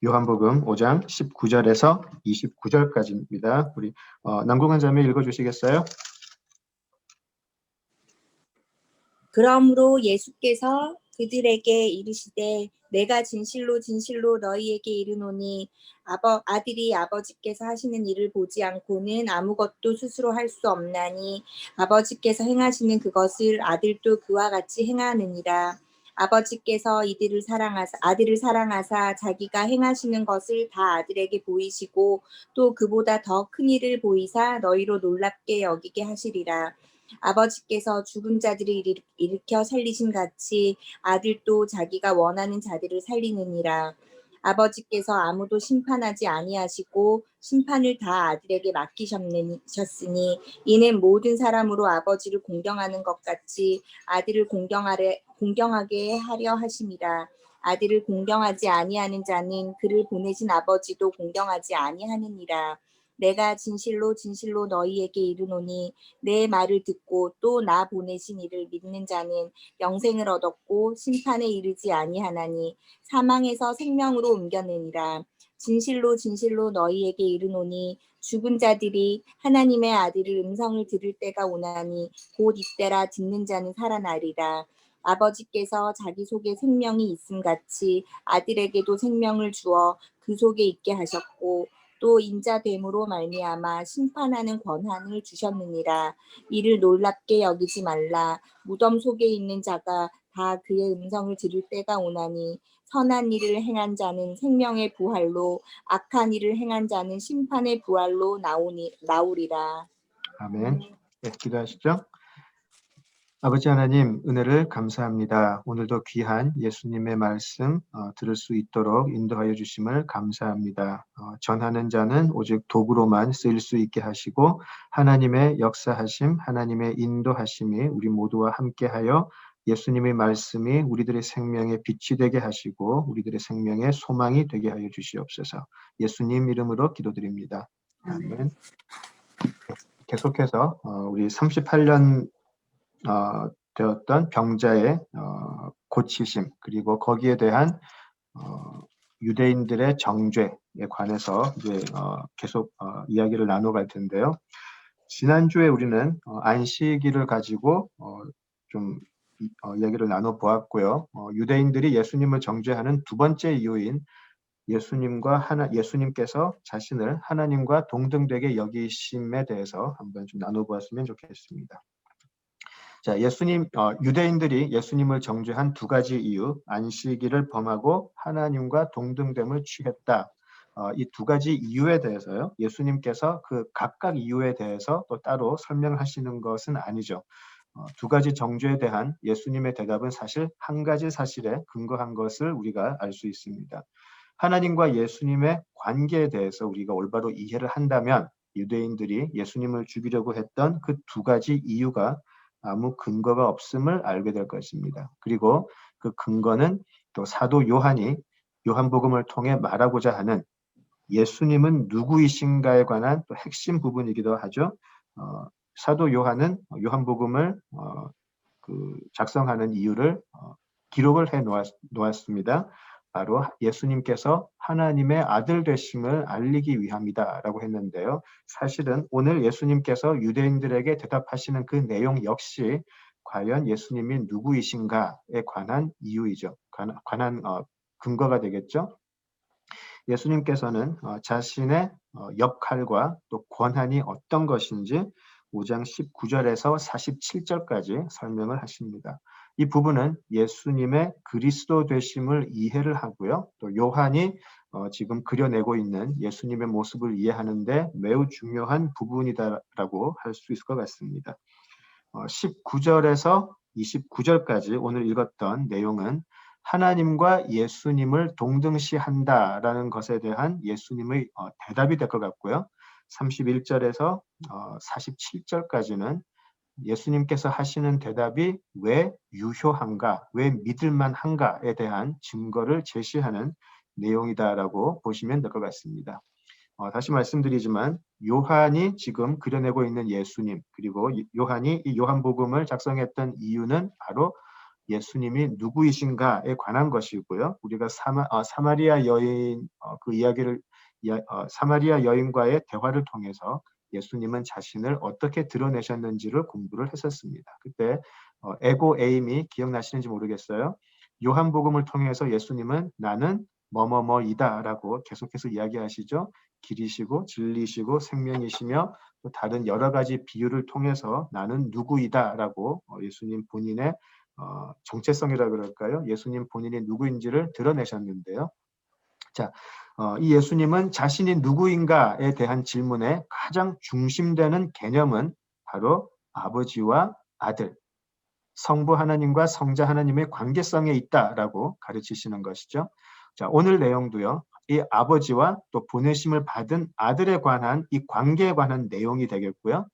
요한복음 5장 19절에서 29절까지입니다. 우리 남궁한 자매 읽어주시겠어요? 그러므로 예수께서 그들에게 이르시되 내가 진실로 진실로 너희에게 이르노니 아들이 아버지께서 하시는 일을 보지 않고는 아무것도 스스로 할 수 없나니 아버지께서 행하시는 그것을 아들도 그와 같이 행하느니라. 아버지께서 아들을 사랑하사 자기가 행하시는 것을 다 아들에게 보이시고 또 그보다 더 큰 일을 보이사 너희로 놀랍게 여기게 하시리라. 아버지께서 죽은 자들을 일으켜 살리신 같이 아들도 자기가 원하는 자들을 살리느니라. 아버지께서 아무도 심판하지 아니하시고 심판을 다 아들에게 맡기셨으니 이는 모든 사람으로 아버지를 공경하는 것 같이 아들을 공경하게 하려 하심이라. 아들을 공경하지 아니하는 자는 그를 보내신 아버지도 공경하지 아니하느니라. 내가 진실로 진실로 너희에게 이르노니 내 말을 듣고 또 나 보내신 이를 믿는 자는 영생을 얻었고 심판에 이르지 아니하나니 사망에서 생명으로 옮겨내니라. 진실로 진실로 너희에게 이르노니 죽은 자들이 하나님의 아들의 음성을 들을 때가 오나니 곧 이때라. 듣는 자는 살아나리라. 아버지께서 자기 속에 생명이 있음 같이 아들에게도 생명을 주어 그 속에 있게 하셨고 또 인자됨으로 말미암아 심판하는 권한을 주셨느니라. 이를 놀랍게 여기지 말라. 무덤 속에 있는 자가 다 그의 음성을 들을 때가 오나니 선한 일을 행한 자는 생명의 부활로 악한 일을 행한 자는 심판의 부활로 나오리라. 아멘. 네, 기도하시죠. 아버지 하나님, 은혜를 감사합니다. 오늘도 귀한 예수님의 말씀 들을 수 있도록 인도하여 주심을 감사합니다. 전하는 자는 오직 도구로만 쓰일 수 있게 하시고 하나님의 역사하심, 하나님의 인도하심이 우리 모두와 함께하여 예수님의 말씀이 우리들의 생명의 빛이 되게 하시고 우리들의 생명의 소망이 되게 하여 주시옵소서. 예수님 이름으로 기도드립니다. 아멘. 계속해서 우리 38년 되었던 병자의 고치심, 그리고 거기에 대한 유대인들의 정죄에 관해서 이제 계속 이야기를 나눠갈 텐데요. 지난주에 우리는 안식일을 가지고 좀 이야기를 나눠보았고요. 유대인들이 예수님을 정죄하는 두 번째 이유인 예수님께서 자신을 하나님과 동등되게 여기심에 대해서 한번 좀 나눠보았으면 좋겠습니다. 자, 유대인들이 예수님을 정죄한 두 가지 이유, 안식일을 범하고 하나님과 동등됨을 취했다. 이 두 가지 이유에 대해서요, 예수님께서 그 각각 이유에 대해서 또 따로 설명하시는 것은 아니죠. 두 가지 정죄에 대한 예수님의 대답은 사실 한 가지 사실에 근거한 것을 우리가 알 수 있습니다. 하나님과 예수님의 관계에 대해서 우리가 올바로 이해를 한다면 유대인들이 예수님을 죽이려고 했던 그 두 가지 이유가 아무 근거가 없음을 알게 될 것입니다. 그리고 그 근거는 또 사도 요한이 요한복음을 통해 말하고자 하는 예수님은 누구이신가에 관한 또 핵심 부분이기도 하죠. 사도 요한은 요한복음을 작성하는 이유를 기록을 해 놓았습니다. 바로 예수님께서 하나님의 아들 되심을 알리기 위함이다라고 했는데요. 사실은 오늘 예수님께서 유대인들에게 대답하시는 그 내용 역시 과연 예수님이 누구이신가에 관한 이유이죠. 관한 근거가 되겠죠. 예수님께서는 자신의 역할과 또 권한이 어떤 것인지 5장 19절에서 47절까지 설명을 하십니다. 이 부분은 예수님의 그리스도 되심을 이해를 하고요. 또 요한이 지금 그려내고 있는 예수님의 모습을 이해하는데 매우 중요한 부분이다라고 할 수 있을 것 같습니다. 19절에서 29절까지 오늘 읽었던 내용은 하나님과 예수님을 동등시한다라는 것에 대한 예수님의 대답이 될 것 같고요. 31절에서 47절까지는 예수님께서 하시는 대답이 왜 유효한가, 왜 믿을만한가에 대한 증거를 제시하는 내용이다라고 보시면 될 것 같습니다. 다시 말씀드리지만 요한이 지금 그려내고 있는 예수님, 그리고 요한이 이 요한복음을 작성했던 이유는 바로 예수님이 누구이신가에 관한 것이고요. 우리가 사마리아 여인 그 이야기를 사마리아 여인과의 대화를 통해서 예수님은 자신을 어떻게 드러내셨는지를 공부를 했었습니다. 그때 에고 에임이 기억나시는지 모르겠어요. 요한복음을 통해서 예수님은 나는 뭐뭐뭐이다라고 계속해서 이야기하시죠. 길이시고 진리시고 생명이시며 또 다른 여러 가지 비유를 통해서 나는 누구이다라고 예수님 본인의 정체성이라 그럴까요? 예수님 본인이 누구인지를 드러내셨는데요. 자, 이 예수님은 자신이 누구인가에 대한 질문에 가장 중심되는 개념은 바로 아버지와 아들, 성부 하나님과 성자 하나님의 관계성에 있다라고 가르치시는 것이죠. 자, 오늘 내용도요. 이 아버지와 또 보내심을 받은 아들에 관한 이 관계에 관한 내용이 되겠고요.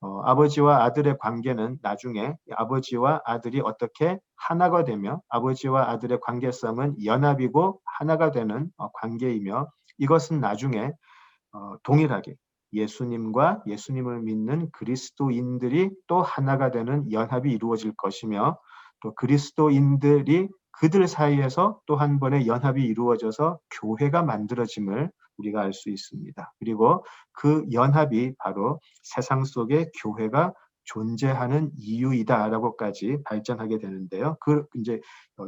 아버지와 아들의 관계는 나중에 아버지와 아들이 어떻게 하나가 되며 아버지와 아들의 관계성은 연합이고 하나가 되는 관계이며 이것은 나중에 동일하게 예수님과 예수님을 믿는 그리스도인들이 또 하나가 되는 연합이 이루어질 것이며 또 그리스도인들이 그들 사이에서 또 한 번의 연합이 이루어져서 교회가 만들어짐을 우리가 알 수 있습니다. 그리고 그 연합이 바로 세상 속에 교회가 존재하는 이유이다라고까지 발전하게 되는데요. 그 이제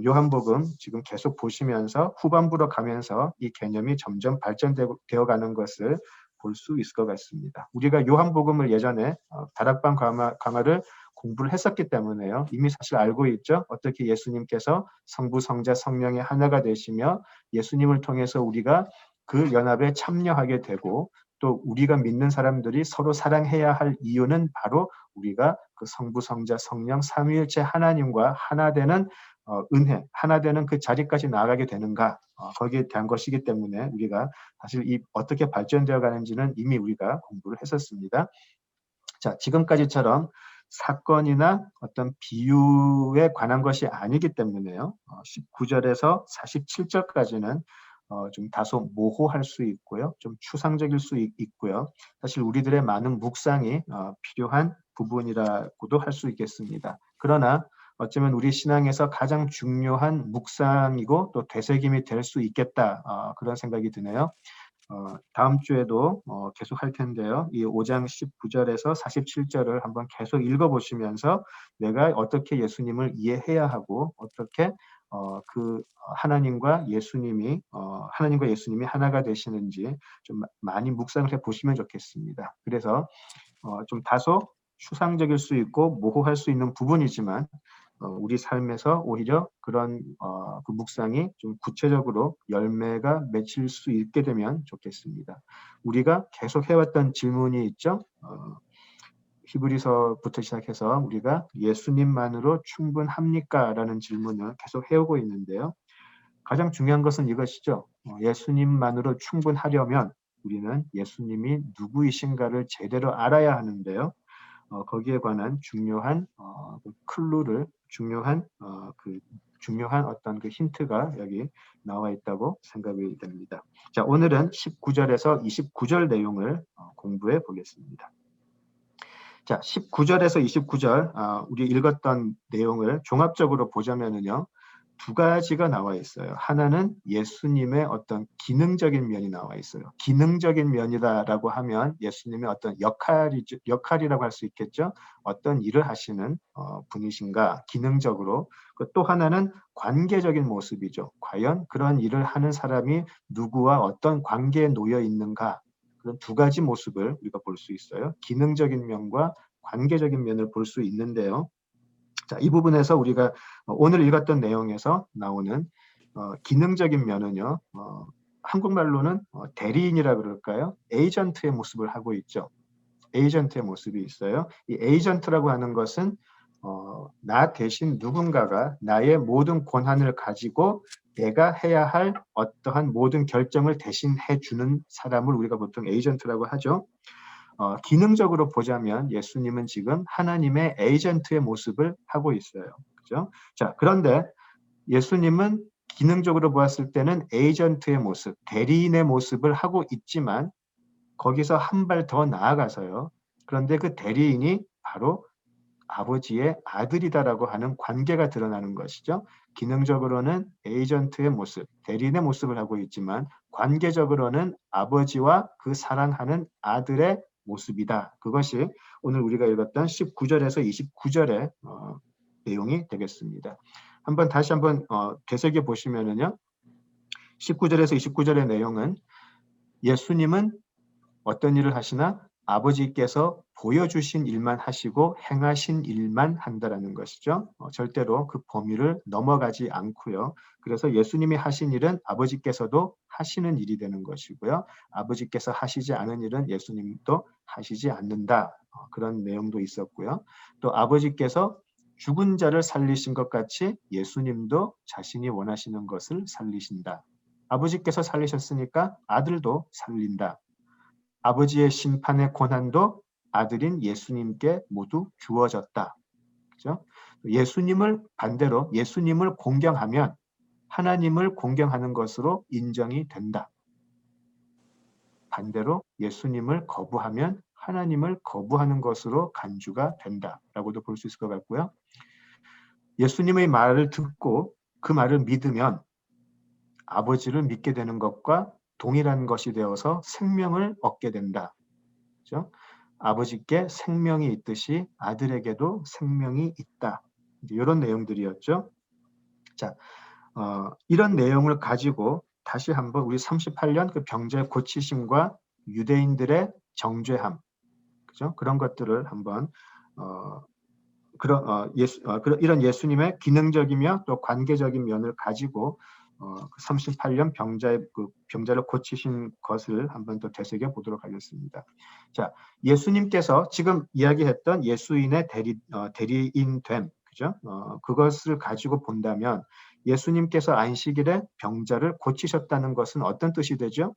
요한복음 지금 계속 보시면서 후반부로 가면서 이 개념이 점점 발전되어 가는 것을 볼 수 있을 것 같습니다. 우리가 요한복음을 예전에 다락방 강화를 공부를 했었기 때문에요. 이미 사실 알고 있죠. 어떻게 예수님께서 성부, 성자, 성령의 하나가 되시며 예수님을 통해서 우리가 그 연합에 참여하게 되고 또 우리가 믿는 사람들이 서로 사랑해야 할 이유는 바로 우리가 그 성부, 성자, 성령 삼위일체 하나님과 하나 되는 은혜, 하나 되는 그 자리까지 나아가게 되는가 거기에 대한 것이기 때문에 우리가 사실 이 어떻게 발전되어 가는지는 이미 우리가 공부를 했었습니다. 자, 지금까지처럼 사건이나 어떤 비유에 관한 것이 아니기 때문에요. 19절에서 47절까지는 좀 다소 모호할 수 있고요. 좀 추상적일 수 있고요. 사실 우리들의 많은 묵상이 필요한 부분이라고도 할 수 있겠습니다. 그러나 어쩌면 우리 신앙에서 가장 중요한 묵상이고 또 되새김이 될 수 있겠다. 그런 생각이 드네요. 다음 주에도 계속 할 텐데요. 이 5장 19절에서 47절을 한번 계속 읽어보시면서 내가 어떻게 예수님을 이해해야 하고 어떻게 그 하나님과 예수님이 하나가 되시는지 좀 많이 묵상을 해보시면 좋겠습니다. 그래서 좀 다소 추상적일 수 있고 모호할 수 있는 부분이지만 우리 삶에서 오히려 그런 그 묵상이 좀 구체적으로 열매가 맺힐 수 있게 되면 좋겠습니다. 우리가 계속 해왔던 질문이 있죠. 히브리서부터 시작해서 우리가 예수님만으로 충분합니까? 라는 질문을 계속 해오고 있는데요. 가장 중요한 것은 이것이죠. 예수님만으로 충분하려면 우리는 예수님이 누구이신가를 제대로 알아야 하는데요. 거기에 관한 중요한 그 클루를 중요한 어떤 그 힌트가 여기 나와 있다고 생각이 됩니다. 자, 오늘은 19절에서 29절 내용을 공부해 보겠습니다. 자, 19절에서 29절 우리 읽었던 내용을 종합적으로 보자면은요. 두 가지가 나와 있어요. 하나는 예수님의 어떤 기능적인 면이 나와 있어요. 기능적인 면이다라고 하면 예수님의 어떤 역할이라고 할 수 있겠죠. 어떤 일을 하시는 분이신가 기능적으로. 또 하나는 관계적인 모습이죠. 과연 그런 일을 하는 사람이 누구와 어떤 관계에 놓여 있는가. 그런 두 가지 모습을 우리가 볼 수 있어요. 기능적인 면과 관계적인 면을 볼 수 있는데요. 자, 이 부분에서 우리가 오늘 읽었던 내용에서 나오는 기능적인 면은요. 한국말로는 대리인이라 그럴까요? 에이전트의 모습을 하고 있죠. 에이전트의 모습이 있어요. 이 에이전트라고 하는 것은 나 대신 누군가가 나의 모든 권한을 가지고 내가 해야 할 어떠한 모든 결정을 대신해 주는 사람을 우리가 보통 에이전트라고 하죠. 기능적으로 보자면 예수님은 지금 하나님의 에이전트의 모습을 하고 있어요. 그죠? 자, 그런데 예수님은 기능적으로 보았을 때는 에이전트의 모습, 대리인의 모습을 하고 있지만 거기서 한 발 더 나아가서요. 그런데 그 대리인이 바로 아버지의 아들이다라고 하는 관계가 드러나는 것이죠. 기능적으로는 에이전트의 모습, 대리인의 모습을 하고 있지만 관계적으로는 아버지와 그 사랑하는 아들의 모습이다. 그것이 오늘 우리가 읽었던 19절에서 29절의 내용이 되겠습니다. 다시 한번 되새겨 보시면은요. 19절에서 29절의 내용은 예수님은 어떤 일을 하시나 아버지께서 보여주신 일만 하시고 행하신 일만 한다라는 것이죠. 절대로 그 범위를 넘어가지 않고요. 그래서 예수님이 하신 일은 아버지께서도 하시는 일이 되는 것이고요. 아버지께서 하시지 않은 일은 예수님도 하시지 않는다. 그런 내용도 있었고요. 또 아버지께서 죽은 자를 살리신 것 같이 예수님도 자신이 원하시는 것을 살리신다. 아버지께서 살리셨으니까 아들도 살린다. 아버지의 심판의 권한도 아들인 예수님께 모두 주어졌다. 그죠? 예수님을 반대로 예수님을 공경하면 하나님을 공경하는 것으로 인정이 된다. 반대로 예수님을 거부하면 하나님을 거부하는 것으로 간주가 된다라고도 볼 수 있을 것 같고요. 예수님의 말을 듣고 그 말을 믿으면 아버지를 믿게 되는 것과 동일한 것이 되어서 생명을 얻게 된다. 그렇죠? 아버지께 생명이 있듯이 아들에게도 생명이 있다. 이런 내용들이었죠. 자, 이런 내용을 가지고 다시 한번 우리 38년 그 병자의 고치심과 유대인들의 정죄함, 그죠? 그런 것들을 한번 이런 예수님의 기능적이며 또 관계적인 면을 가지고 38년 병자를 고치신 것을 한번 더 되새겨 보도록 하겠습니다. 자, 예수님께서 지금 이야기했던 예수인의 대리인됨, 그죠? 그것을 가지고 본다면 예수님께서 안식일에 병자를 고치셨다는 것은 어떤 뜻이 되죠?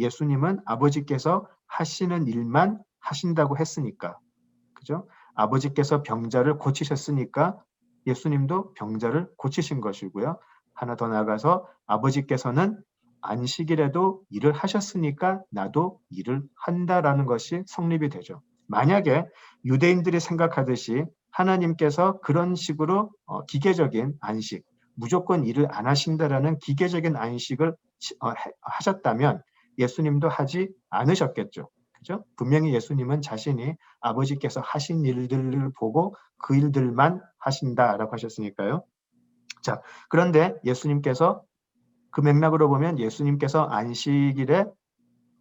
예수님은 아버지께서 하시는 일만 하신다고 했으니까, 그죠? 아버지께서 병자를 고치셨으니까 예수님도 병자를 고치신 것이고요. 하나 더 나아가서 아버지께서는 안식일에도 일을 하셨으니까 나도 일을 한다라는 것이 성립이 되죠. 만약에 유대인들이 생각하듯이 하나님께서 그런 식으로 기계적인 안식, 무조건 일을 안 하신다라는 기계적인 안식을 하셨다면 예수님도 하지 않으셨겠죠. 그죠? 분명히 예수님은 자신이 아버지께서 하신 일들을 보고 그 일들만 하신다라고 하셨으니까요. 자, 그런데 예수님께서 그 맥락으로 보면 예수님께서 안식일에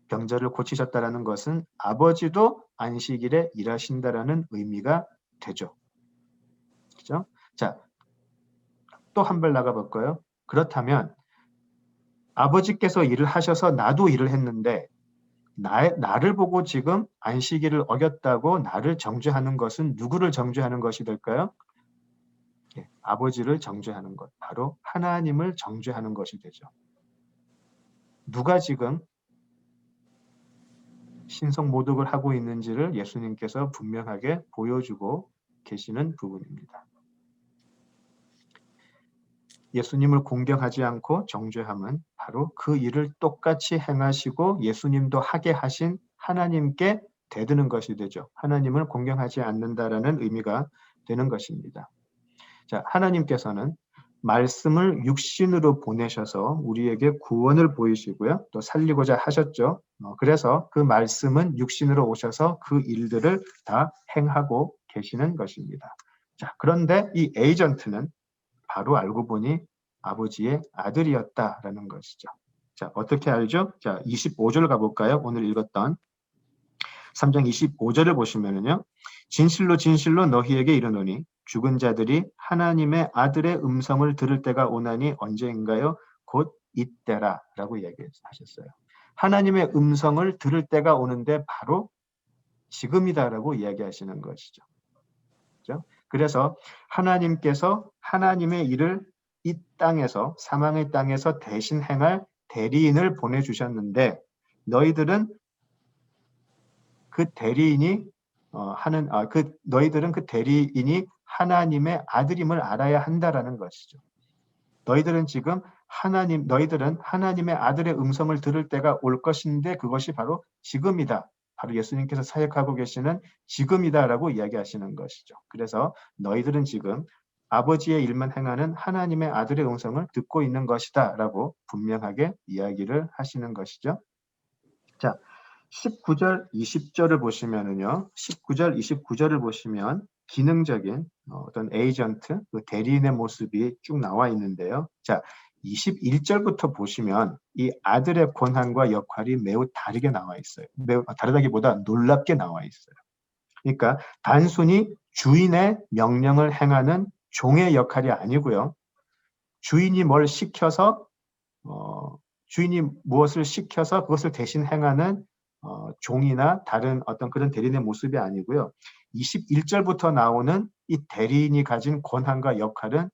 병자를 고치셨다라는 것은 아버지도 안식일에 일하신다라는 의미가 되죠. 그죠? 자, 또 한 발 나가 볼까요? 그렇다면 아버지께서 일을 하셔서 나도 일을 했는데 나를 보고 지금 안식일을 어겼다고 나를 정죄하는 것은 누구를 정죄하는 것이 될까요? 아버지를 정죄하는 것, 바로 하나님을 정죄하는 것이 되죠. 누가 지금 신성모독을 하고 있는지를 예수님께서 분명하게 보여주고 계시는 부분입니다. 예수님을 공경하지 않고 정죄함은 바로 그 일을 똑같이 행하시고 예수님도 하게 하신 하나님께 대드는 것이 되죠. 하나님을 공경하지 않는다라는 의미가 되는 것입니다. 자, 하나님께서는 말씀을 육신으로 보내셔서 우리에게 구원을 보이시고요. 또 살리고자 하셨죠. 그래서 그 말씀은 육신으로 오셔서 그 일들을 다 행하고 계시는 것입니다. 자, 그런데 이 에이전트는 바로 알고 보니 아버지의 아들이었다라는 것이죠. 자, 어떻게 알죠? 자, 25절 가볼까요? 오늘 읽었던 3장 25절을 보시면은요. 진실로 진실로 너희에게 이르노니 죽은 자들이 하나님의 아들의 음성을 들을 때가 오나니 언제인가요? 곧 이때라 라고 이야기하셨어요. 하나님의 음성을 들을 때가 오는데 바로 지금이다라고 이야기하시는 것이죠. 그렇죠? 그래서 하나님께서 하나님의 일을 이 땅에서 사망의 땅에서 대신 행할 대리인을 보내주셨는데 너희들은 그 대리인이 너희들은 그 대리인이 하나님의 아들임을 알아야 한다라는 것이죠. 너희들은 지금 너희들은 하나님의 아들의 음성을 들을 때가 올 것인데 그것이 바로 지금이다. 바로 예수님께서 사역하고 계시는 지금이다라고 이야기하시는 것이죠. 그래서 너희들은 지금 아버지의 일만 행하는 하나님의 아들의 음성을 듣고 있는 것이다라고 분명하게 이야기를 하시는 것이죠. 자, 19절, 20절을 보시면은요. 19절, 29절을 보시면 기능적인 어떤 에이전트, 그 대리인의 모습이 쭉 나와 있는데요. 자, 21절부터 보시면 이 아들의 권한과 역할이 매우 다르게 나와 있어요. 매우 다르다기보다 놀랍게 나와 있어요. 그러니까 단순히 주인의 명령을 행하는 종의 역할이 아니고요. 주인이 뭘 시켜서 주인이 무엇을 시켜서 그것을 대신 행하는 종이나 다른 어떤 그런 대리인의 모습이 아니고요. 21절부터 나오는 이 대리인이 가진 권한과 역할은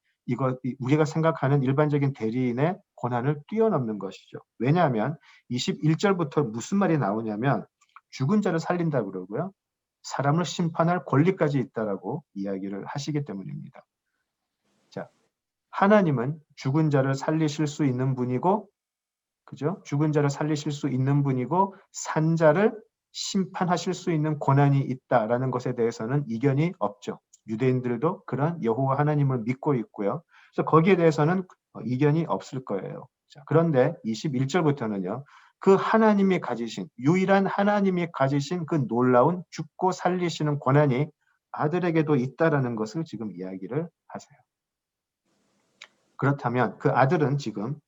우리가 생각하는 일반적인 대리인의 권한을 뛰어넘는 것이죠. 왜냐하면 21절부터 무슨 말이 나오냐면 죽은 자를 살린다 그러고요. 사람을 심판할 권리까지 있다라고 이야기를 하시기 때문입니다. 자, 하나님은 죽은 자를 살리실 수 있는 분이고, 그죠? 죽은 자를 살리실 수 있는 분이고 산 자를 심판하실 수 있는 권한이 있다라는 것에 대해서는 이견이 없죠. 유대인들도 그런 여호와 하나님을 믿고 있고요. 그래서 거기에 대해서는 이견이 없을 거예요. 자, 그런데 21절부터는요. 그 하나님이 가지신 유일한 하나님이 가지신 그 놀라운 죽고 살리시는 권한이 아들에게도 있다라는 것을 지금 이야기를 하세요. 그렇다면 그 아들은 지금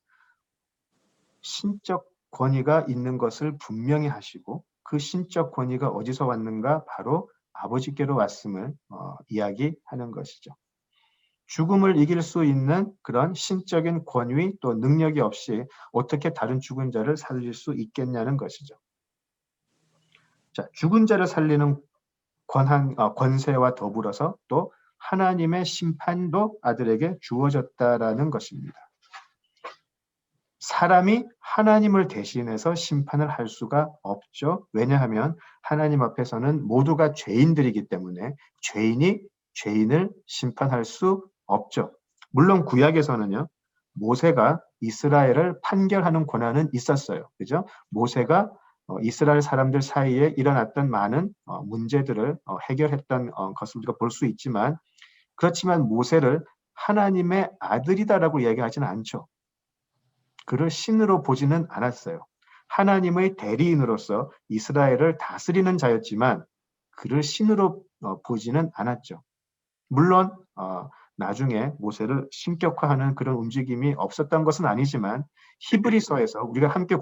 신적 권위가 있는 것을 분명히 하시고 그 신적 권위가 어디서 왔는가? 바로 아버지께로 왔음을 이야기하는 것이죠. 죽음을 이길 수 있는 그런 신적인 권위 또 능력이 없이 어떻게 다른 죽은 자를 살릴 수 있겠냐는 것이죠. 자, 죽은 자를 살리는 권세와 더불어서 또 하나님의 심판도 아들에게 주어졌다라는 것입니다. 사람이 하나님을 대신해서 심판을 할 수가 없죠. 왜냐하면 하나님 앞에서는 모두가 죄인들이기 때문에 죄인이 죄인을 심판할 수 없죠. 물론 구약에서는요. 모세가 이스라엘을 판결하는 권한은 있었어요. 그죠? 모세가 이스라엘 사람들 사이에 일어났던 많은 문제들을 해결했던 것을 우리가 볼 수 있지만 그렇지만 모세를 하나님의 아들이다라고 이야기하지는 않죠. 그를 신으로 보지는 않았어요. 하나님의 대리인으로서 이스라엘을 다스리는 자였지만 그를 신으로 보지는 않았죠. 물론 나중에 모세를 신격화하는 그런 움직임이 없었던 것은 아니지만 히브리서에서 우리가 함께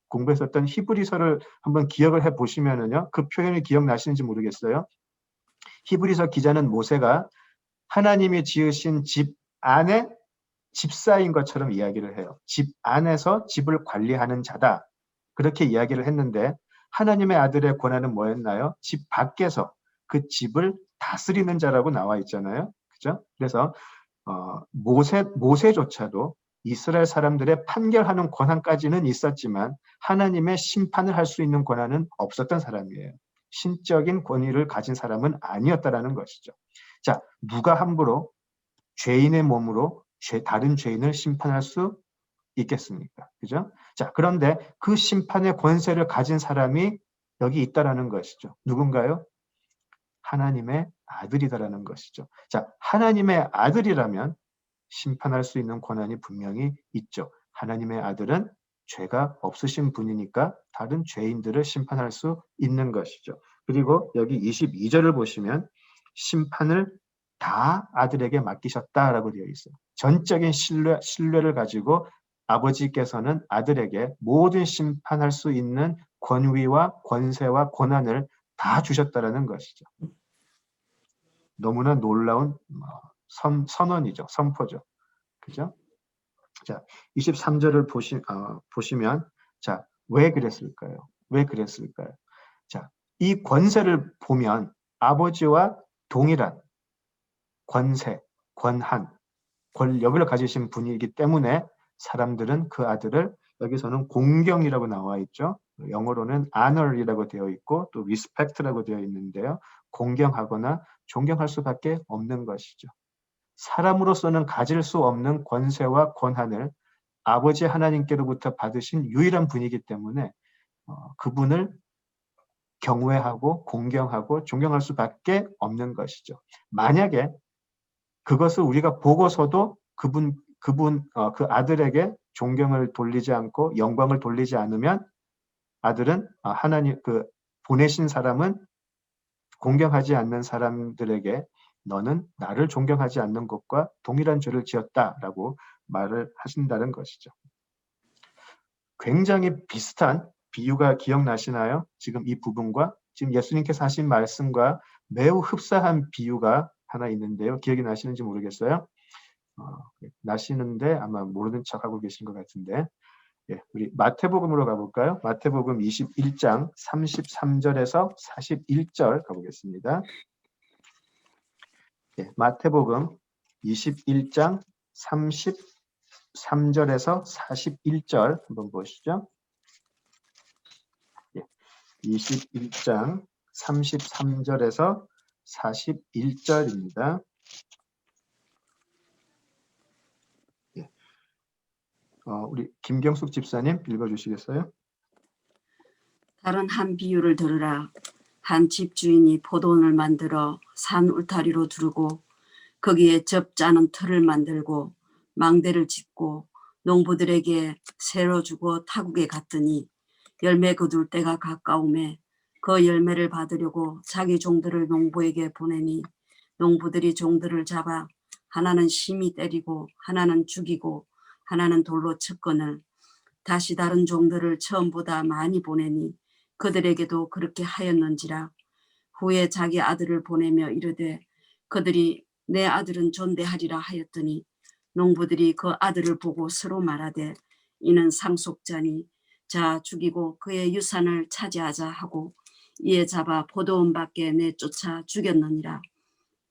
공부했었던 히브리서를 한번 기억을 해보시면은요. 그 표현이 기억나시는지 모르겠어요. 히브리서 기자는 모세가 하나님이 지으신 집 안에 집사인 것처럼 이야기를 해요. 집 안에서 집을 관리하는 자다. 그렇게 이야기를 했는데 하나님의 아들의 권한은 뭐였나요? 집 밖에서 그 집을 다스리는 자라고 나와 있잖아요. 그죠? 그래서 모세조차도 이스라엘 사람들의 판결하는 권한까지는 있었지만 하나님의 심판을 할 수 있는 권한은 없었던 사람이에요. 신적인 권위를 가진 사람은 아니었다라는 것이죠. 자, 누가 함부로 죄인의 몸으로 다른 죄인을 심판할 수 있겠습니까? 그죠? 자, 그런데 그 심판의 권세를 가진 사람이 여기 있다라는 것이죠. 누군가요? 하나님의 아들이다라는 것이죠. 자, 하나님의 아들이라면 심판할 수 있는 권한이 분명히 있죠. 하나님의 아들은 죄가 없으신 분이니까 다른 죄인들을 심판할 수 있는 것이죠. 그리고 여기 22절을 보시면 심판을 다 아들에게 맡기셨다라고 되어 있어요. 전적인 신뢰를 가지고 아버지께서는 아들에게 모든 심판할 수 있는 권위와 권세와 권한을 다 주셨다라는 것이죠. 너무나 놀라운 선언이죠. 선포죠. 그죠? 자, 23절을 보시면 자, 왜 그랬을까요? 왜 그랬을까요? 자, 이 권세를 보면 아버지와 동일한 권세, 권한, 권력을 가지신 분이기 때문에 사람들은 그 아들을 여기서는 공경이라고 나와 있죠. 영어로는 honor이라고 되어 있고 또 respect라고 되어 있는데요. 공경하거나 존경할 수밖에 없는 것이죠. 사람으로서는 가질 수 없는 권세와 권한을 아버지 하나님께로부터 받으신 유일한 분이기 때문에 그분을 경외하고 공경하고 존경할 수밖에 없는 것이죠. 만약에 그것을 우리가 보고서도 그 아들에게 존경을 돌리지 않고 영광을 돌리지 않으면 아들은 하나님 보내신 사람은 공경하지 않는 사람들에게 너는 나를 존경하지 않는 것과 동일한 죄를 지었다라고 말을 하신다는 것이죠. 굉장히 비슷한 비유가 기억나시나요? 지금 이 부분과 지금 예수님께서 하신 말씀과 매우 흡사한 비유가 하나 있는데요. 기억이 나시는지 모르겠어요. 나시는데 아마 모르는 척하고 계신 것 같은데, 예, 우리 마태복음으로 가볼까요? 마태복음 21장 33절에서 41절 가보겠습니다. 예, 마태복음 21장 33절에서 41절 한번 보시죠. 예, 21장 33절에서 41절입니다. 예, 우리 김경숙 집사님 읽어주시겠어요? 다른 한 비유를 들으라. 한 집주인이 포도원을 만들어 산 울타리로 두르고 거기에 접자는 틀을 만들고 망대를 짓고 농부들에게 새로 주고 타국에 갔더니 열매 거둘 때가 가까우매 그 열매를 받으려고 자기 종들을 농부에게 보내니 농부들이 종들을 잡아 하나는 심히 때리고 하나는 죽이고 하나는 돌로 쳤거늘 다시 다른 종들을 처음보다 많이 보내니 그들에게도 그렇게 하였는지라. 후에 자기 아들을 보내며 이르되 그들이 내 아들은 존대하리라 하였더니 농부들이 그 아들을 보고 서로 말하되 이는 상속자니 자 죽이고 그의 유산을 차지하자 하고 이에 잡아 포도원 밖에 내쫓아 죽였느니라.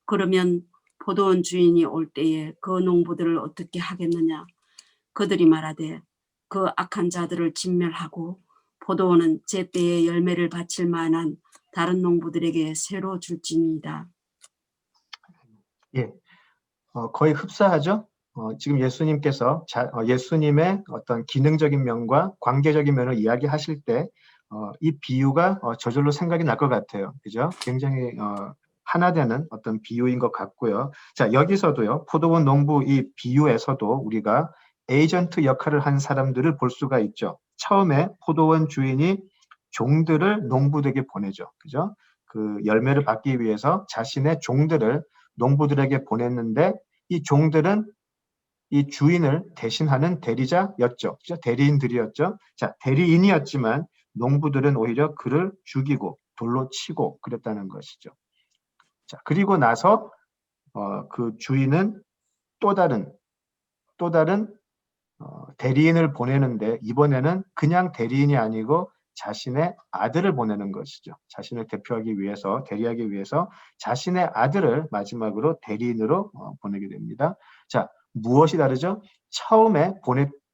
그러면 포도원 주인이 올 때에 그 농부들을 어떻게 하겠느냐. 그들이 말하되 그 악한 자들을 진멸하고 포도원은 제때에 열매를 바칠 만한 다른 농부들에게 새로 줄지니이다. 예, 거의 흡사하죠. 지금 예수님께서 예수님의 어떤 기능적인 면과 관계적인 면을 이야기하실 때 이 비유가 저절로 생각이 날 것 같아요. 그죠? 굉장히 하나 되는 어떤 비유인 것 같고요. 자, 여기서도요. 포도원 농부 이 비유에서도 우리가 에이전트 역할을 한 사람들을 볼 수가 있죠. 처음에 포도원 주인이 종들을 농부들에게 보내죠. 그죠? 그 열매를 받기 위해서 자신의 종들을 농부들에게 보냈는데 이 종들은 이 주인을 대신하는 대리자였죠. 그죠? 대리인들이었죠. 자, 대리인이었지만 농부들은 오히려 그를 죽이고 돌로 치고 그랬다는 것이죠. 자, 그리고 나서 그 주인은 또 다른 대리인을 보내는데 이번에는 그냥 대리인이 아니고 자신의 아들을 보내는 것이죠. 자신을 대표하기 위해서, 대리하기 위해서 자신의 아들을 마지막으로 대리인으로 보내게 됩니다. 자, 무엇이 다르죠? 처음에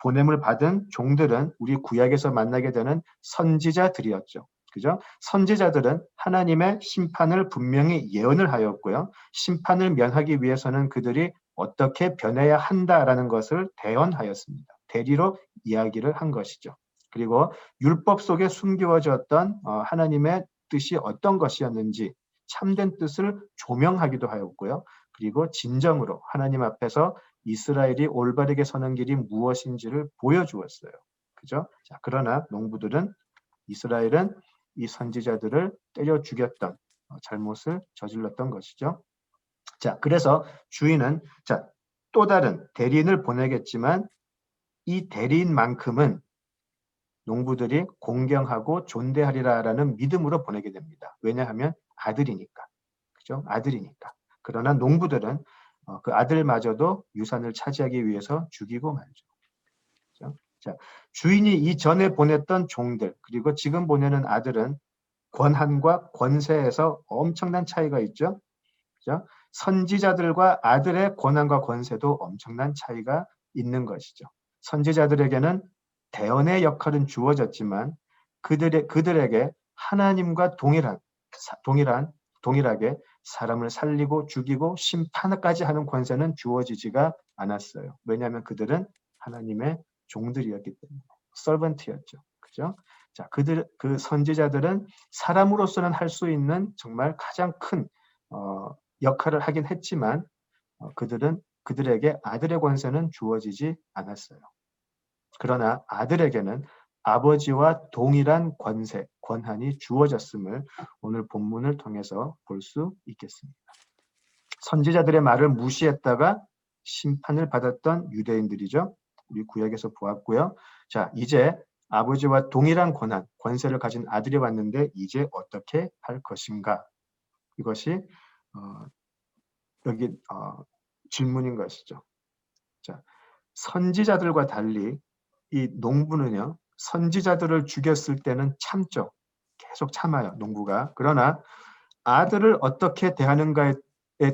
보냄을 받은 종들은 우리 구약에서 만나게 되는 선지자들이었죠. 그죠? 선지자들은 하나님의 심판을 분명히 예언을 하였고요. 심판을 면하기 위해서는 그들이 어떻게 변해야 한다라는 것을 대언하였습니다. 대리로 이야기를 한 것이죠. 그리고 율법 속에 숨겨졌던 하나님의 뜻이 어떤 것이었는지 참된 뜻을 조명하기도 하였고요. 그리고 진정으로 하나님 앞에서 이스라엘이 올바르게 서는 길이 무엇인지를 보여주었어요. 그죠? 자, 그러나 농부들은 이스라엘은 이 선지자들을 때려 죽였던 잘못을 저질렀던 것이죠. 자, 그래서 주인은 또 다른 대리인을 보내겠지만 이 대리인만큼은 농부들이 공경하고 존대하리라라는 믿음으로 보내게 됩니다. 왜냐하면 아들이니까. 그죠? 아들이니까. 그러나 농부들은 그 아들마저도 유산을 차지하기 위해서 죽이고 말죠. 그죠? 자, 주인이 이전에 보냈던 종들 그리고 지금 보내는 아들은 권한과 권세에서 엄청난 차이가 있죠. 그죠? 선지자들과 아들의 권한과 권세도 엄청난 차이가 있는 것이죠. 선지자들에게는 대언의 역할은 주어졌지만 그들에게 하나님과 동일하게 사람을 살리고 죽이고 심판까지 하는 권세는 주어지지가 않았어요. 왜냐하면 그들은 하나님의 종들이었기 때문에 서번트였죠. 그죠? 자, 그 선지자들은 사람으로서는 할 수 있는 정말 가장 큰 역할을 하긴 했지만 그들에게 아들의 권세는 주어지지 않았어요. 그러나 아들에게는 아버지와 동일한 권세, 권한이 주어졌음을 오늘 본문을 통해서 볼 수 있겠습니다. 선지자들의 말을 무시했다가 심판을 받았던 유대인들이죠. 우리 구약에서 보았고요. 자, 이제 아버지와 동일한 권한, 권세를 가진 아들이 왔는데 이제 어떻게 할 것인가? 이것이 여기 질문인 것이죠. 자, 선지자들과 달리 이 농부는요, 선지자들을 죽였을 때는 참죠. 계속 참아요, 농부가. 그러나 아들을 어떻게 대하는가에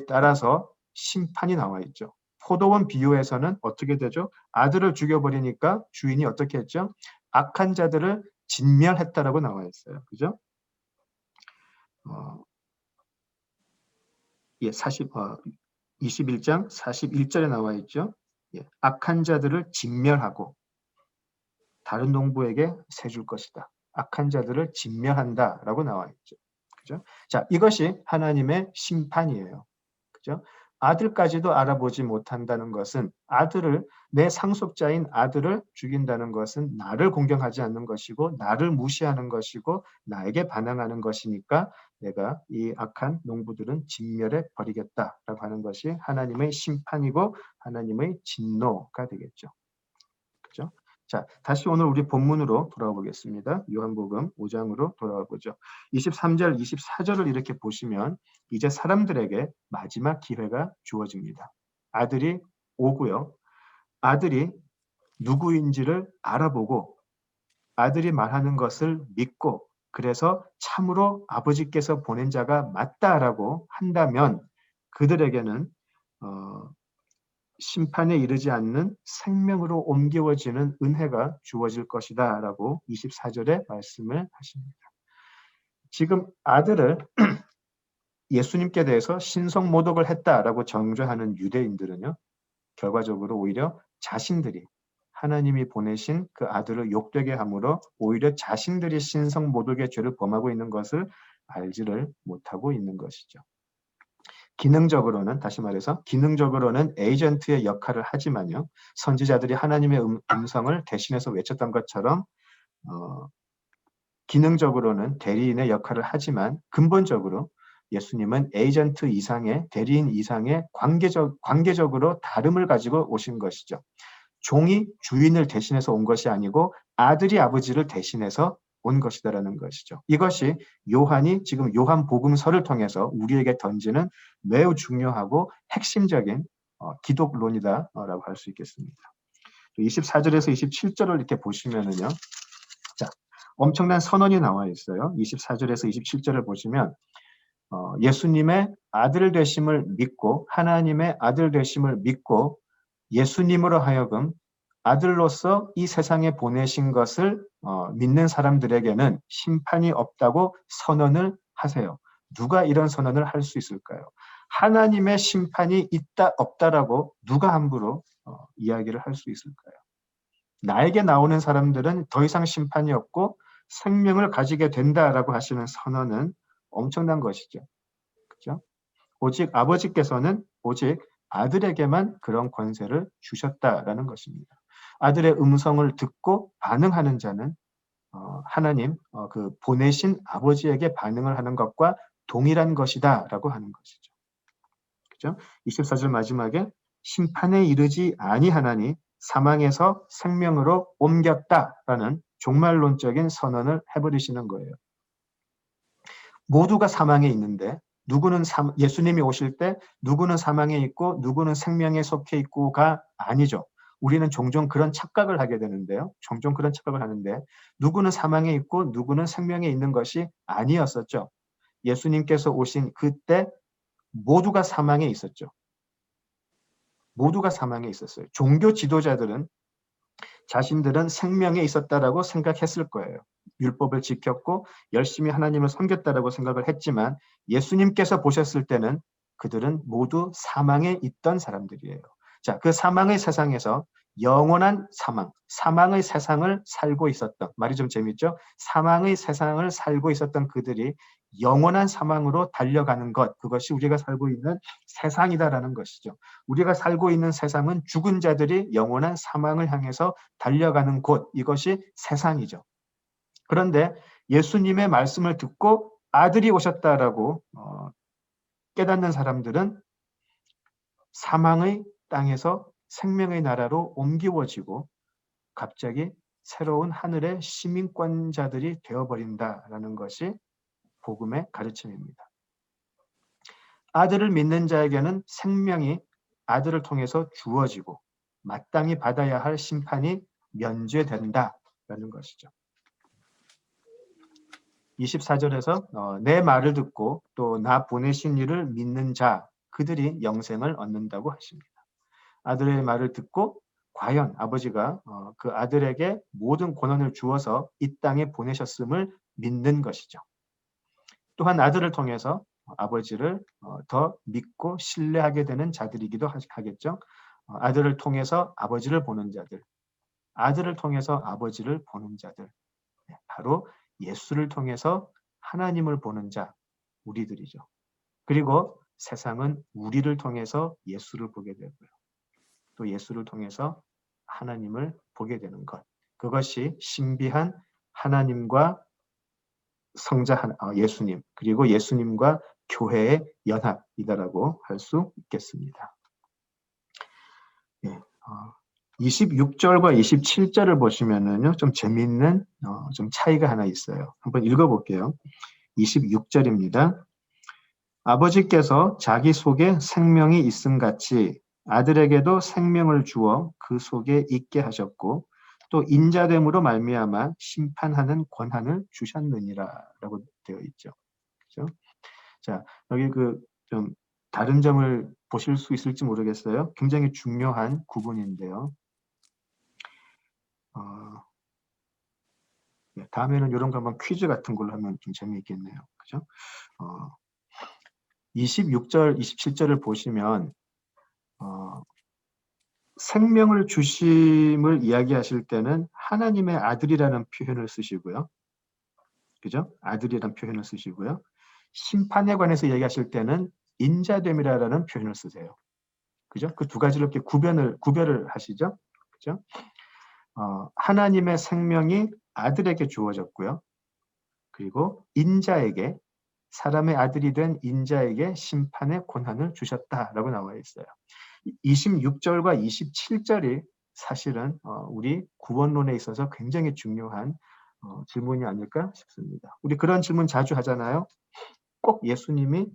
따라서 심판이 나와 있죠. 포도원 비유에서는 어떻게 되죠? 아들을 죽여버리니까 주인이 어떻게 했죠? 악한 자들을 진멸했다라고 나와 있어요. 그죠? 21장 41절에 나와 있죠. 악한 자들을 진멸하고 다른 농부에게 세줄 것이다. 악한 자들을 진멸한다라고 나와 있죠. 그죠? 자, 이것이 하나님의 심판이에요. 그죠? 아들까지도 알아보지 못한다는 것은 내 상속자인 아들을 죽인다는 것은 나를 공경하지 않는 것이고 나를 무시하는 것이고 나에게 반항하는 것이니까 내가 이 악한 농부들은 진멸해 버리겠다라고 하는 것이 하나님의 심판이고 하나님의 진노가 되겠죠. 그죠? 자, 다시 오늘 우리 본문으로 돌아와 보겠습니다. 요한복음 5장으로 돌아와 보죠. 23절, 24절을 이렇게 보시면 이제 사람들에게 마지막 기회가 주어집니다. 아들이 오고요. 아들이 누구인지를 알아보고 아들이 말하는 것을 믿고 그래서 참으로 아버지께서 보낸 자가 맞다라고 한다면 그들에게는 심판에 이르지 않는 생명으로 옮겨지는 은혜가 주어질 것이다 라고 24절에 말씀을 하십니다. 지금 아들을 예수님께 대해서 신성모독을 했다라고 정죄하는 유대인들은요, 결과적으로 오히려 자신들이 하나님이 보내신 그 아들을 욕되게 함으로 오히려 자신들이 신성모독의 죄를 범하고 있는 것을 알지를 못하고 있는 것이죠. 기능적으로는 다시 말해서 기능적으로는 에이전트의 역할을 하지만요. 선지자들이 하나님의 음성을 대신해서 외쳤던 것처럼 기능적으로는 대리인의 역할을 하지만 근본적으로 예수님은 에이전트 이상의 대리인 이상의 관계적으로 다름을 가지고 오신 것이죠. 종이 주인을 대신해서 온 것이 아니고 아들이 아버지를 대신해서 온 것이다라는 것이죠. 이것이 요한이 지금 요한복음서를 통해서 우리에게 던지는 매우 중요하고 핵심적인 기독론이다라고 할 수 있겠습니다. 24절에서 27절을 이렇게 보시면은요. 자, 엄청난 선언이 나와 있어요. 24절에서 27절을 보시면 예수님의 아들 되심을 믿고 하나님의 아들 되심을 믿고 예수님으로 하여금 아들로서 이 세상에 보내신 것을 믿는 사람들에게는 심판이 없다고 선언을 하세요. 누가 이런 선언을 할 수 있을까요? 하나님의 심판이 있다 없다라고 누가 함부로 이야기를 할 수 있을까요? 나에게 나오는 사람들은 더 이상 심판이 없고 생명을 가지게 된다라고 하시는 선언은 엄청난 것이죠. 그렇죠? 오직 아버지께서는 오직 아들에게만 그런 권세를 주셨다라는 것입니다. 아들의 음성을 듣고 반응하는 자는 하나님 그 보내신 아버지에게 반응을 하는 것과 동일한 것이다라고 하는 것이죠. 그렇죠? 24절 마지막에 심판에 이르지 아니하나니 사망에서 생명으로 옮겼다라는 종말론적인 선언을 해버리시는 거예요. 모두가 사망에 있는데 누구는 예수님이 오실 때 누구는 사망에 있고 누구는 생명에 속해 있고가 아니죠. 우리는 종종 그런 착각을 하게 되는데요. 종종 그런 착각을 하는데 누구는 사망에 있고 누구는 생명에 있는 것이 아니었었죠. 예수님께서 오신 그때 모두가 사망에 있었죠. 모두가 사망에 있었어요. 종교 지도자들은 자신들은 생명에 있었다라고 생각했을 거예요. 율법을 지켰고 열심히 하나님을 섬겼다라고 생각을 했지만 예수님께서 보셨을 때는 그들은 모두 사망에 있던 사람들이에요. 자, 그 사망의 세상에서 영원한 사망, 사망의 세상을 살고 있었던, 말이 좀 재밌죠? 사망의 세상을 살고 있었던 그들이 영원한 사망으로 달려가는 것, 그것이 우리가 살고 있는 세상이다라는 것이죠. 우리가 살고 있는 세상은 죽은 자들이 영원한 사망을 향해서 달려가는 곳, 이것이 세상이죠. 그런데 예수님의 말씀을 듣고 아들이 오셨다라고 깨닫는 사람들은 사망의 땅에서 생명의 나라로 옮기워지고 갑자기 새로운 하늘의 시민권자들이 되어버린다라는 것이 복음의 가르침입니다. 아들을 믿는 자에게는 생명이 아들을 통해서 주어지고 마땅히 받아야 할 심판이 면제된다라는 것이죠. 24절에서 내 말을 듣고 또 나 보내신 이를 믿는 자 그들이 영생을 얻는다고 하십니다. 아들의 말을 듣고 과연 아버지가 그 아들에게 모든 권한을 주어서 이 땅에 보내셨음을 믿는 것이죠. 또한 아들을 통해서 아버지를 더 믿고 신뢰하게 되는 자들이기도 하겠죠. 아들을 통해서 아버지를 보는 자들, 아들을 통해서 아버지를 보는 자들, 바로 예수를 통해서 하나님을 보는 자, 우리들이죠. 그리고 세상은 우리를 통해서 예수를 보게 되고요. 또 예수를 통해서 하나님을 보게 되는 것. 그것이 신비한 하나님과 성자 예수님, 그리고 예수님과 교회의 연합이다라고 할 수 있겠습니다. 26절과 27절을 보시면은요, 좀 재미있는 좀 차이가 하나 있어요. 한번 읽어볼게요. 26절입니다. 아버지께서 자기 속에 생명이 있음 같이 아들에게도 생명을 주어 그 속에 있게 하셨고 또 인자됨으로 말미암아 심판하는 권한을 주셨느니라라고 되어 있죠. 그렇죠? 자, 여기 좀 다른 점을 보실 수 있을지 모르겠어요. 굉장히 중요한 구분인데요. 다음에는 이런 거 한번 퀴즈 같은 걸로 하면 좀 재미있겠네요. 그죠? 26절, 27절을 보시면 생명을 주심을 이야기하실 때는 하나님의 아들이라는 표현을 쓰시고요. 그죠? 아들이라는 표현을 쓰시고요. 심판에 관해서 얘기하실 때는 인자됨이라는 표현을 쓰세요. 그죠? 그 두 가지를 이렇게 구별을 하시죠. 그죠? 하나님의 생명이 아들에게 주어졌고요. 그리고 인자에게, 사람의 아들이 된 인자에게 심판의 권한을 주셨다라고 나와 있어요. 26절과 27절이 사실은 우리 구원론에 있어서 굉장히 중요한 질문이 아닐까 싶습니다. 우리 그런 질문 자주 하잖아요. 꼭 예수님이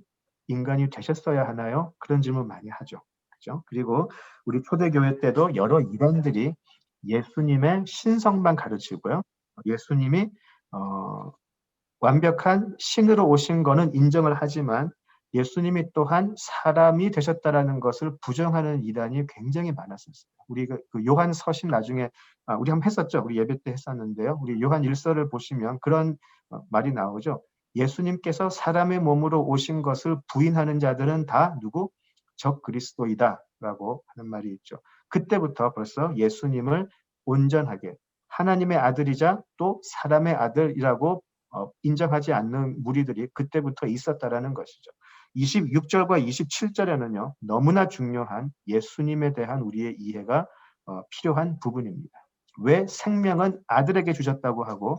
인간이 되셨어야 하나요? 그런 질문 많이 하죠. 그렇죠? 그리고 우리 초대교회 때도 여러 이단들이 예수님의 신성만 가르치고요. 예수님이 완벽한 신으로 오신 거는 인정을 하지만 예수님이 또한 사람이 되셨다라는 것을 부정하는 이단이 굉장히 많았었어요. 우리 그 요한 서신 나중에 우리 한번 했었죠. 우리 예배 때 했었는데요. 우리 요한 1서를 보시면 그런 말이 나오죠. 예수님께서 사람의 몸으로 오신 것을 부인하는 자들은 다 누구? 적 그리스도이다라고 하는 말이 있죠. 그때부터 벌써 예수님을 온전하게 하나님의 아들이자 또 사람의 아들이라고 인정하지 않는 무리들이 그때부터 있었다라는 것이죠. 26절과 27절에는요. 너무나 중요한 예수님에 대한 우리의 이해가 필요한 부분입니다. 왜 생명은 아들에게 주셨다고 하고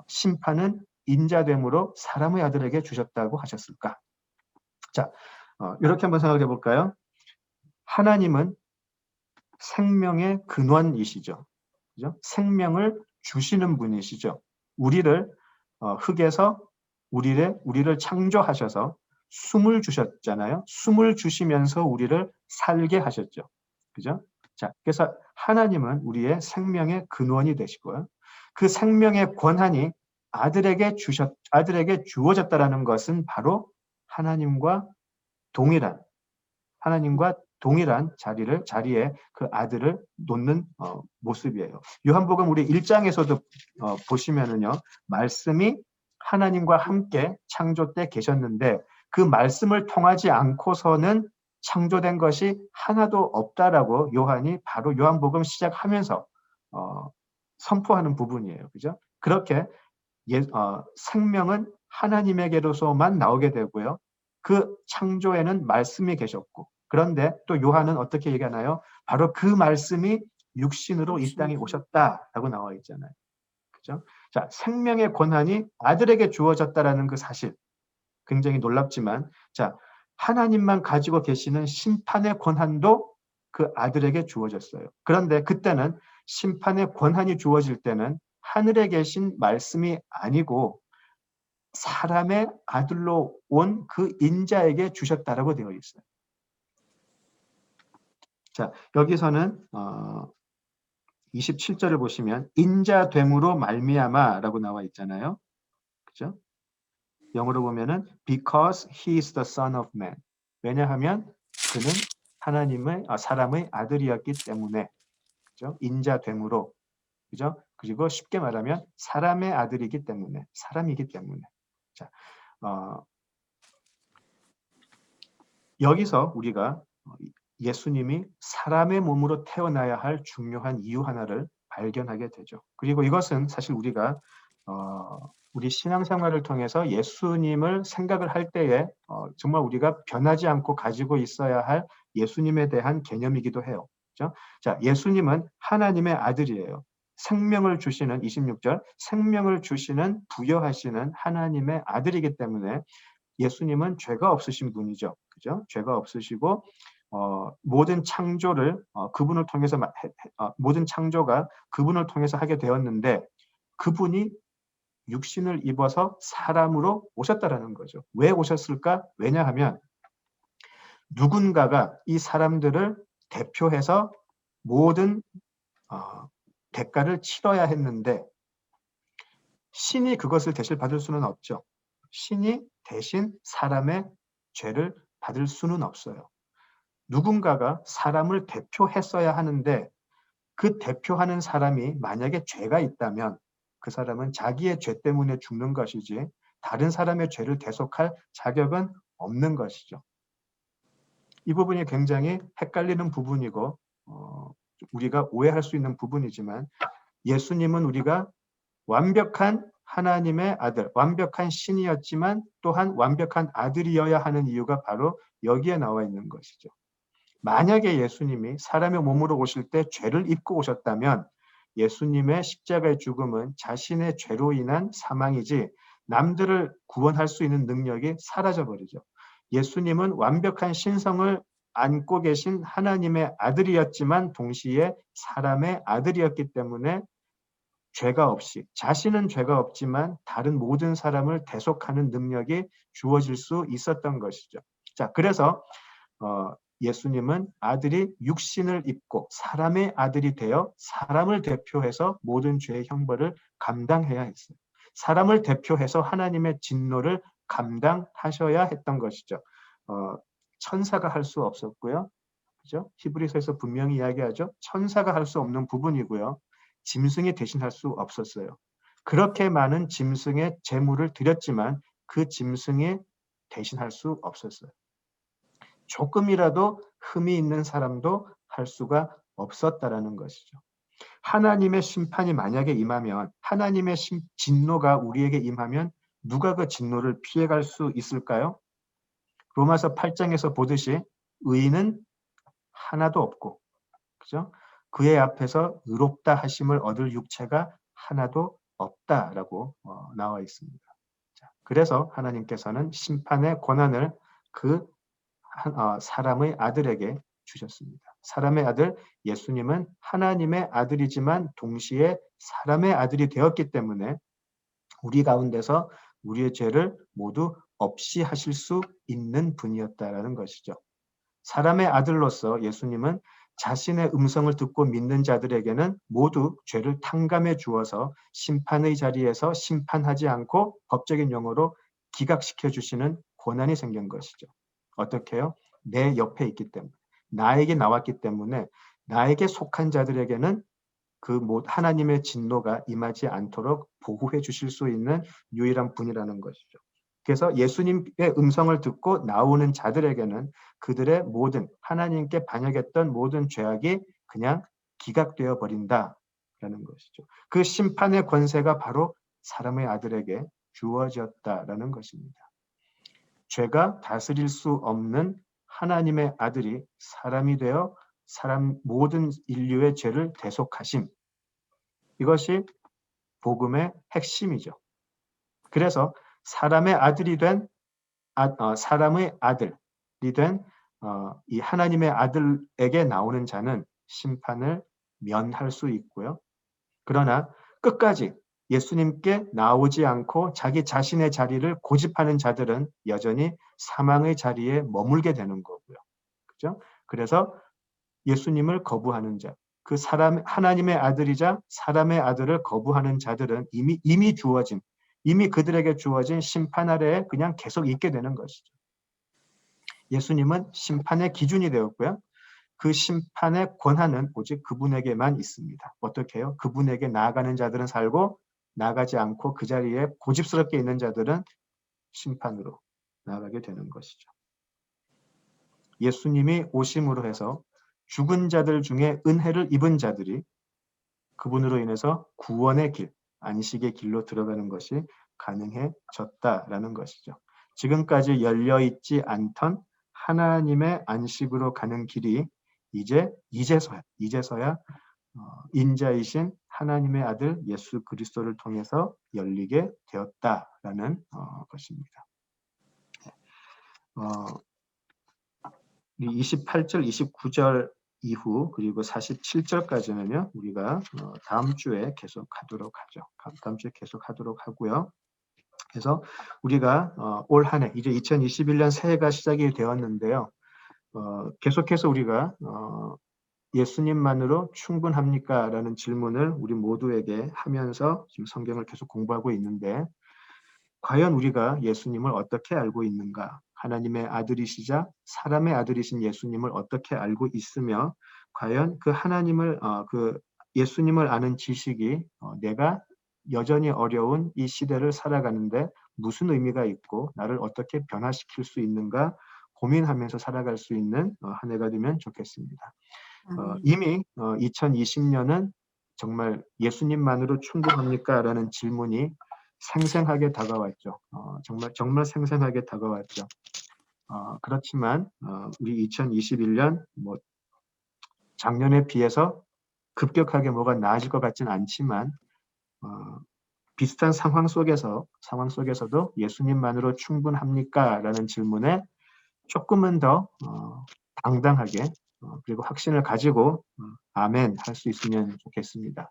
심판은 인자됨으로 사람의 아들에게 주셨다고 하셨을까? 자, 이렇게 한번 생각해 볼까요? 하나님은 생명의 근원이시죠. 그죠? 생명을 주시는 분이시죠. 우리를 흙에서 우리를 창조하셔서 숨을 주셨잖아요. 숨을 주시면서 우리를 살게 하셨죠. 그죠? 자, 그래서 하나님은 우리의 생명의 근원이 되시고요. 그 생명의 권한이 아들에게 주어졌다라는 것은 바로 하나님과 동일한 자리에 그 아들을 놓는 모습이에요. 요한복음 우리 1장에서도 보시면은요. 말씀이 하나님과 함께 창조 때 계셨는데 그 말씀을 통하지 않고서는 창조된 것이 하나도 없다라고 요한이 바로 요한복음 시작하면서 선포하는 부분이에요. 그죠? 그렇게 생명은 하나님에게로서만 나오게 되고요. 그 창조에는 말씀이 계셨고, 그런데 또 요한은 어떻게 얘기하나요? 바로 그 말씀이 육신으로 이 땅에 오셨다라고 나와 있잖아요. 그죠? 자, 생명의 권한이 아들에게 주어졌다라는 그 사실 굉장히 놀랍지만, 자, 하나님만 가지고 계시는 심판의 권한도 그 아들에게 주어졌어요. 그런데 그때는 심판의 권한이 주어질 때는 하늘에 계신 말씀이 아니고 사람의 아들로 온 그 인자에게 주셨다라고 되어 있어요. 자, 여기서는 27절을 보시면 인자됨으로 말미암아라고 나와 있잖아요. 그죠? 영어로 보면은 because he is the son of man. 왜냐하면 그는 하나님의 사람의 아들이었기 때문에. 그죠? 인자됨으로. 그죠? 그리고 쉽게 말하면 사람의 아들이기 때문에, 사람이기 때문에. 자, 여기서 우리가 예수님이 사람의 몸으로 태어나야 할 중요한 이유 하나를 발견하게 되죠. 그리고 이것은 사실 우리가 우리 신앙생활을 통해서 예수님을 생각을 할 때에 정말 우리가 변하지 않고 가지고 있어야 할 예수님에 대한 개념이기도 해요. 그렇죠? 자, 예수님은 하나님의 아들이에요. 생명을 주시는 26절, 생명을 주시는 부여하시는 하나님의 아들이기 때문에 예수님은 죄가 없으신 분이죠. 그죠? 죄가 없으시고 모든 창조를 그분을 통해서 모든 창조가 그분을 통해서 하게 되었는데 그분이 육신을 입어서 사람으로 오셨다라는 거죠. 왜 오셨을까? 왜냐하면 누군가가 이 사람들을 대표해서 모든 대가를 치러야 했는데 신이 그것을 대신 받을 수는 없죠. 신이 대신 사람의 죄를 받을 수는 없어요. 누군가가 사람을 대표했어야 하는데 그 대표하는 사람이 만약에 죄가 있다면 그 사람은 자기의 죄 때문에 죽는 것이지 다른 사람의 죄를 대속할 자격은 없는 것이죠. 이 부분이 굉장히 헷갈리는 부분이고 우리가 오해할 수 있는 부분이지만 예수님은 우리가 완벽한 하나님의 아들, 완벽한 신이었지만 또한 완벽한 아들이어야 하는 이유가 바로 여기에 나와 있는 것이죠. 만약에 예수님이 사람의 몸으로 오실 때 죄를 입고 오셨다면 예수님의 십자가의 죽음은 자신의 죄로 인한 사망이지 남들을 구원할 수 있는 능력이 사라져버리죠. 예수님은 완벽한 신성을 안고 계신 하나님의 아들이었지만 동시에 사람의 아들이었기 때문에 죄가 없이, 자신은 죄가 없지만 다른 모든 사람을 대속하는 능력이 주어질 수 있었던 것이죠. 자, 그래서 예수님은 아들이 육신을 입고 사람의 아들이 되어 사람을 대표해서 모든 죄의 형벌을 감당해야 했어요. 사람을 대표해서 하나님의 진노를 감당하셔야 했던 것이죠. 천사가 할 수 없었고요. 그죠? 히브리서에서 분명히 이야기하죠. 천사가 할 수 없는 부분이고요. 짐승이 대신할 수 없었어요. 그렇게 많은 짐승의 제물을 드렸지만 그 짐승이 대신할 수 없었어요. 조금이라도 흠이 있는 사람도 할 수가 없었다라는 것이죠. 하나님의 심판이 만약에 임하면, 하나님의 진노가 우리에게 임하면 누가 그 진노를 피해갈 수 있을까요? 로마서 8장에서 보듯이 의인은 하나도 없고, 그죠? 그의 앞에서 의롭다 하심을 얻을 육체가 하나도 없다라고 나와 있습니다. 자, 그래서 하나님께서는 심판의 권한을 그 사람의 아들에게 주셨습니다. 사람의 아들 예수님은 하나님의 아들이지만 동시에 사람의 아들이 되었기 때문에 우리 가운데서 우리의 죄를 모두 없이 하실 수 있는 분이었다라는 것이죠. 사람의 아들로서 예수님은 자신의 음성을 듣고 믿는 자들에게는 모두 죄를 탕감해 주어서 심판의 자리에서 심판하지 않고 법적인 용어로 기각시켜 주시는 권한이 생긴 것이죠. 어떻게요? 내 옆에 있기 때문에, 나에게 나왔기 때문에 나에게 속한 자들에게는 그 하나님의 진노가 임하지 않도록 보호해 주실 수 있는 유일한 분이라는 것이죠. 그래서 예수님의 음성을 듣고 나오는 자들에게는 그들의 모든 하나님께 반역했던 모든 죄악이 그냥 기각되어 버린다라는 것이죠. 그 심판의 권세가 바로 사람의 아들에게 주어졌다라는 것입니다. 죄가 다스릴 수 없는 하나님의 아들이 사람이 되어 사람 모든 인류의 죄를 대속하심. 이것이 복음의 핵심이죠. 그래서 사람의 아들이 된 사람의 아들이 된 이 하나님의 아들에게 나오는 자는 심판을 면할 수 있고요. 그러나 끝까지 예수님께 나오지 않고 자기 자신의 자리를 고집하는 자들은 여전히 사망의 자리에 머물게 되는 거고요. 그죠? 그래서 예수님을 거부하는 자, 그 사람 하나님의 아들이자 사람의 아들을 거부하는 자들은 이미 그들에게 주어진 심판 아래에 그냥 계속 있게 되는 것이죠. 예수님은 심판의 기준이 되었고요. 그 심판의 권한은 오직 그분에게만 있습니다. 어떻게 해요? 그분에게 나아가는 자들은 살고 나아가지 않고 그 자리에 고집스럽게 있는 자들은 심판으로 나아가게 되는 것이죠. 예수님이 오심으로 해서 죽은 자들 중에 은혜를 입은 자들이 그분으로 인해서 구원의 길, 안식의 길로 들어가는 것이 가능해졌다라는 것이죠. 지금까지 열려있지 않던 하나님의 안식으로 가는 길이 이제서야 인자이신 하나님의 아들 예수 그리스도를 통해서 열리게 되었다라는 것입니다. 28절, 29절 이후 그리고 47절까지는요. 우리가 다음 주에 계속하도록 하죠. 다음 주에 계속하도록 하고요. 그래서 우리가 올 한 해 이제 2021년 새해가 시작이 되었는데요. 계속해서 우리가 예수님만으로 충분합니까? 라는 질문을 우리 모두에게 하면서 지금 성경을 계속 공부하고 있는데 과연 우리가 예수님을 어떻게 알고 있는가? 하나님의 아들이시자 사람의 아들이신 예수님을 어떻게 알고 있으며 과연 그 하나님을 그 예수님을 아는 지식이 내가 여전히 어려운 이 시대를 살아가는데 무슨 의미가 있고 나를 어떻게 변화시킬 수 있는가 고민하면서 살아갈 수 있는 한 해가 되면 좋겠습니다. 이미 2020년은 정말 예수님만으로 충분합니까? 라는 질문이 생생하게 다가왔죠. 정말 생생하게 다가왔죠. 그렇지만 우리 2021년 뭐 작년에 비해서 급격하게 뭐가 나아질 것 같지는 않지만 비슷한 상황 속에서도 예수님만으로 충분합니까? 라는 질문에 조금은 더 당당하게 그리고 확신을 가지고 아멘 할 수 있으면 좋겠습니다.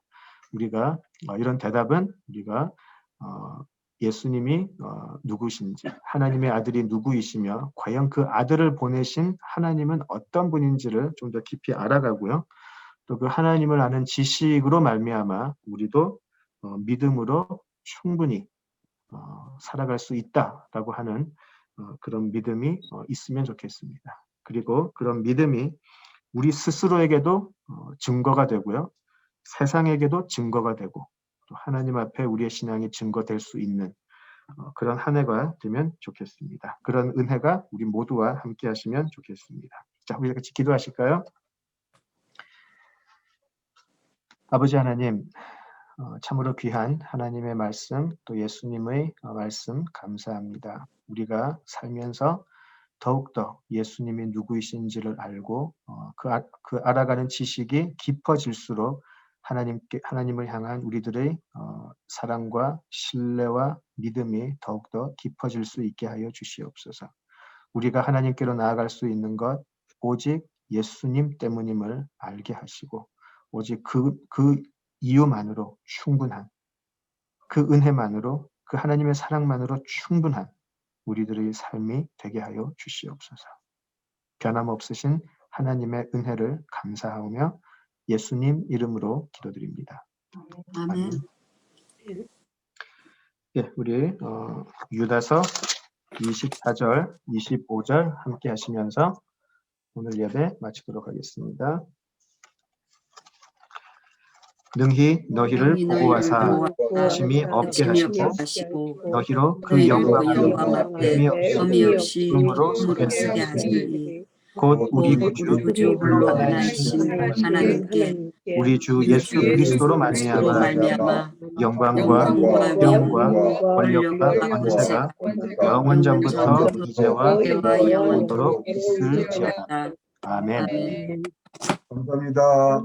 우리가 이런 대답은 우리가 예수님이 누구신지 하나님의 아들이 누구이시며 과연 그 아들을 보내신 하나님은 어떤 분인지를 좀 더 깊이 알아가고요. 또 그 하나님을 아는 지식으로 말미암아 우리도 믿음으로 충분히 살아갈 수 있다라고 하는 그런 믿음이 있으면 좋겠습니다. 그리고 그런 믿음이 우리 스스로에게도 증거가 되고요. 세상에게도 증거가 되고 또 하나님 앞에 우리의 신앙이 증거될 수 있는 그런 한 해가 되면 좋겠습니다. 그런 은혜가 우리 모두와 함께 하시면 좋겠습니다. 자, 우리 같이 기도하실까요? 아버지 하나님, 참으로 귀한 하나님의 말씀 또 예수님의 말씀 감사합니다. 우리가 살면서 더욱더 예수님이 누구이신지를 알고 그 알아가는 지식이 깊어질수록 하나님을 향한 우리들의 사랑과 신뢰와 믿음이 더욱더 깊어질 수 있게 하여 주시옵소서. 우리가 하나님께로 나아갈 수 있는 것 오직 예수님 때문임을 알게 하시고 오직 그 이유만으로 충분한 그 은혜만으로 그 하나님의 사랑만으로 충분한 우리들의 삶이 되게 하여 주시옵소서. 변함없으신 하나님의 은혜를 감사하며 예수님 이름으로 기도드립니다. 아멘. 예, 우리 유다서 24절, 25절 함께 하시면서 오늘 예배 마치도록 하겠습니다. 능히 너희를 능히 보호하사 너희를 욕심이 없게 욕심이 없게 하시고 하시고 너희로 그 너희를 그 영광 영광 앞에 앞에 흠이 흠이 없이 없이 힘으로 힘으로 서게 서게 하시니 하시니 곧 우리 곧 구주 우리 구주 홀로 홀로 하나이신 하나이신 하나님께 우리 주 우리 예수 주 그리스도로 예수 그리스도로 말미암아 말미암아 영광과 영광과 위엄과 위엄과 권력과 권력과 권세가 권세가 영원 전부터 전부터 이제와 이제와 영원토록 영원토록 있을지어다. 있을지어다. 아멘. 아멘. 감사합니다.